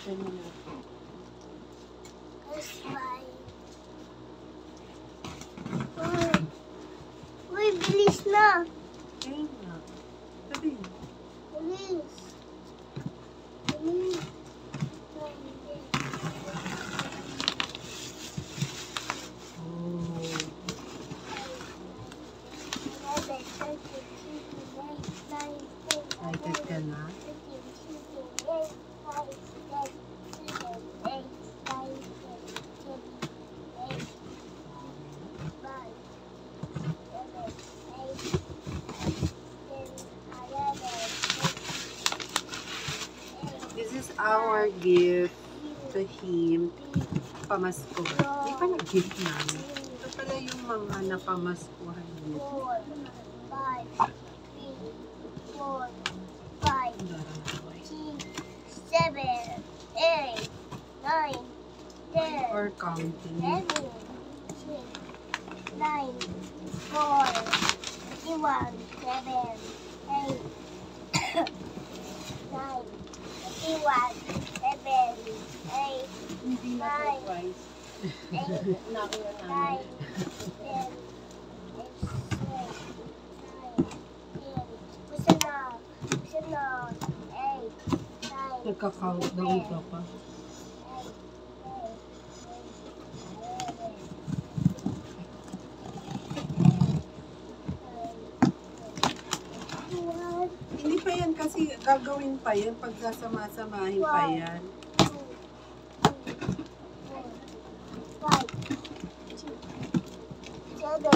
Open mo na. Uy, bilis na. Ayun na. Sabi. Bilis. Bilis. Excited ka na? This is our gift to him. Pamasko. Hindi pa nag-gift namin. Ito pala yung mga napamaskuhan niya. 4, 5, 3, 4, 5, 6, 7, 8, 9, 10, Or counting. 11, 12, 9, 4, 21, 7, 8, 9, 21, 7, 8, Hindi na surprise. 8, Nakuha 9, namin. 10, 9, 8, 9, Nagka-countdown ka pa. 1, Hindi pa yan kasi gagawin pa yan pag sasama-samahin pa yan. 2, 3, 4, 5, 6, 7,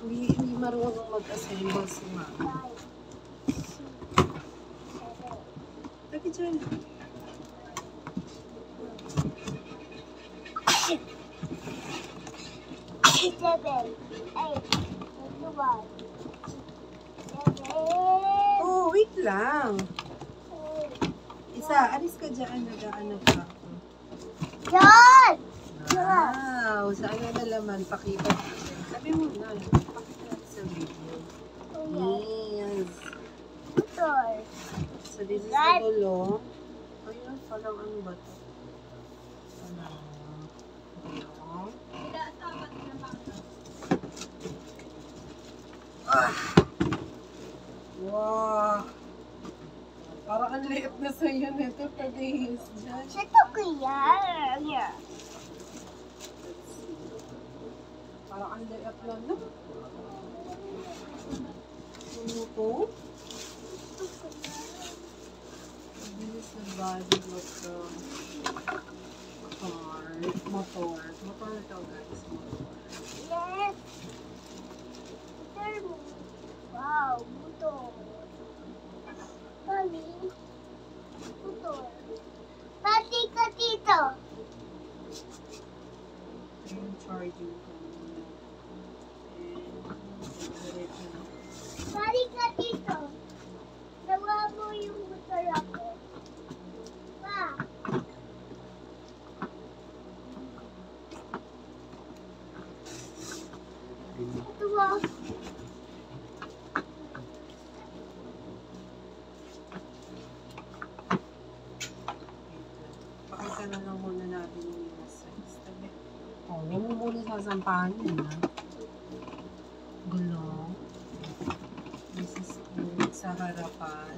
8, Hindi marunong mag-assemble si Mama. 5, 6, 7, Lagi dyan. 8, 21, 7, Oh, wait lang. Isa, alis ka dyan. Nag-ano pa ako. Yan! Wow! Saan na nalaman? Pakita natin. Sabi mo na. Pakita natin sa video. Yes. Motor. So, this is the gulong. Ayun, parang ano ba ito? Parang gulong. Ah! Wow! Parang ang liit na sa'yo nito. Padihis dyan. Sa to kuya. Yeah. Parang ang liit lang na. Ano to? This is the body of the car. Motor. Motor ito, guys. Motor. Yes. Motor. Wow, motor. Mami. Motor. Pati ka dito. Yung charging ko. Pati ka dito. Nawa mo yung motor ako. Pa. Ito mo. Pakita na lang muna natin yung nasa tabi. Oh, huwag mo muna sasampahan yun, ha? Gulong. This is sa harapan.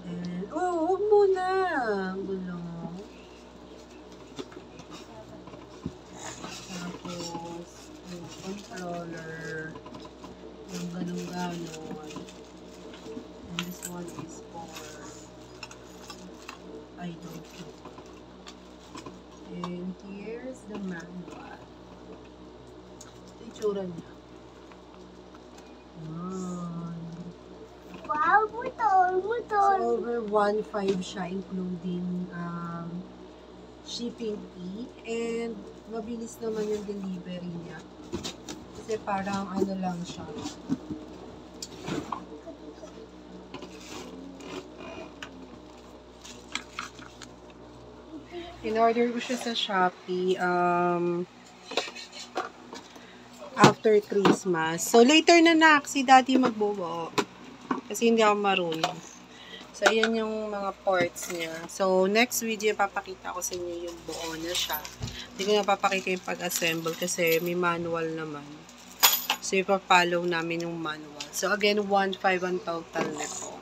And, oh, huwag muna. Gulong. Tapos, yung controller. Yung ganun-ganon. And this one is for I don't know. And here's the manual. Ito yung tsura niya. Wow, motor, motor. So, over 1.5 siya, including shipping fee. And mabilis naman yung delivery niya. Kasi parang ano lang siya. In-order ko siya sa Shopee after Christmas. So, later na si Daddy magbubo. Kasi hindi ako marunong. So, So, ayan yung mga parts niya. So, next video, papakita ko sa inyo yung buo na siya. Hindi ko na papakita yung pag-assemble kasi may manual naman. So, ipapollow namin yung manual. So, again, 1.5 ang total nito.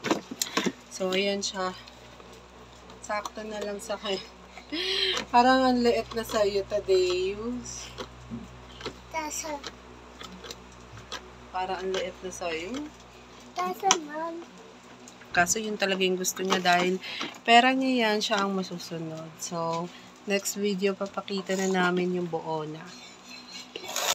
So, ayan siya. Sakto na lang sa kanya. Parang ang liit na sa'yo, Tadeus. Tasa. Parang ang liit na sa'yo. Tasa, ma'am. Kaso yun talaga yung gusto niya dahil pera niya yan, siya ang masusunod. So, next video, papakita na namin yung buo na.